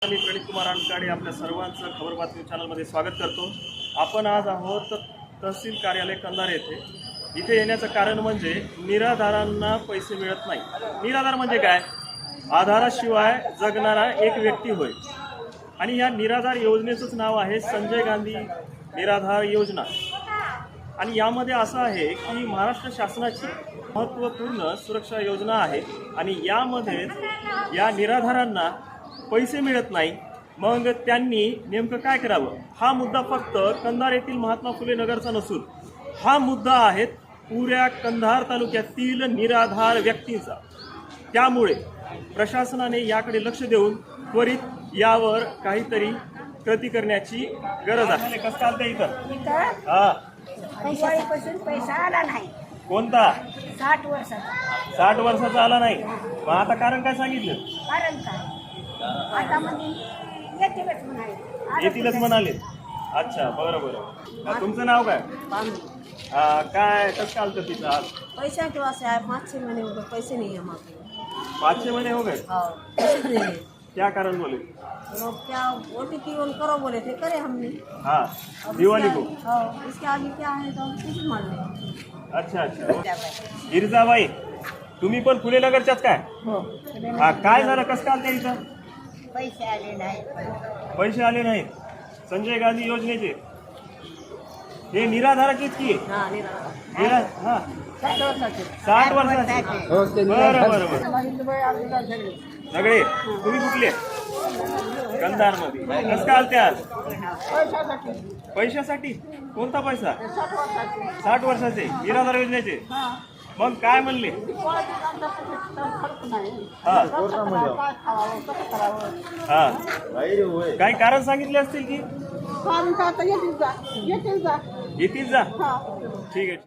मी प्रणित कुमार अंकाडे आपल्या सर्वांचं खबर बातमी चॅनलमध्ये स्वागत करतो। आपण आज आहोत तहसील कार्यालय कंधार येथे। इथे येण्याचं कारण म्हणजे निराधारांना पैसे मिळत नाही। निराधार म्हणजे काय? आधाराशिवाय जगणारा एक व्यक्ती होय। आणि या निराधार योजनेचंच नाव आहे संजय गांधी निराधार योजना। आणि यामध्ये असं आहे की महाराष्ट्र शासनाची महत्त्वपूर्ण सुरक्षा योजना आहे आणि यामध्ये या निराधारांना पैसे मिळत नाही। मग त्यांनी नेमकं काय करावं? हा मुद्दा फक्त कंधार येथील महात्मा फुले नगरचा नसून हा मुद्दा आहे पुऱ्या कंधार तालुक्यातील निराधार व्यक्तींचा। त्यामुळे प्रशासनाने याकडे लक्ष देऊन त्वरित यावर काहीतरी कृती करण्याची गरज आहे। कसं चालतं इथं? हा, पैशापासून पैसा आला नाही। कोणता? 60 वर्षाचा। 60 वर्षाचा आला नाही। मग आता कारण काय सांगितलं? कारण काय? आता म्हणजे येतीलच म्हणाले। अच्छा, बरं बरं। तुमचं नाव काय? काय कसं चालतं तिथं आज? पैसा के वास्ते आए 5-6 महीने हो गए, पैसे नहीं है हमारे। 5-6 महीने हो गए? पैसे नहीं है। क्या कारण बोले? वो क्या OTP ऑन करो बोले थे, करे हमने। हाँ, अब दिवाली को। हाँ, इसके आगे क्या है तो हम कुछ मान लें। अच्छा अच्छा। गिरजाबाई, तुम्ही पण फुले नगरच्याच काय? हो। हा, काय झालं? कसं चालतं इथं? पैसे आले नाही। पैसे आले नाहीत संजय गांधी योजनेचे। हे निराधाराचीच की? हां, हा, 60 वर्षाचे। 60 वर्षाचे। बरं बरं बरं। सगळे तुम्ही कुठले? कंधार मध्ये। कसं काय आलते आज? पैशासाठी? कोणता पैसा? 60 वर्षाचे निराधार योजनेचे। मग काय म्हणले? हा हा, काही कारण सांगितले असतील की? येतील जा। येतील जा। ठीक आहे।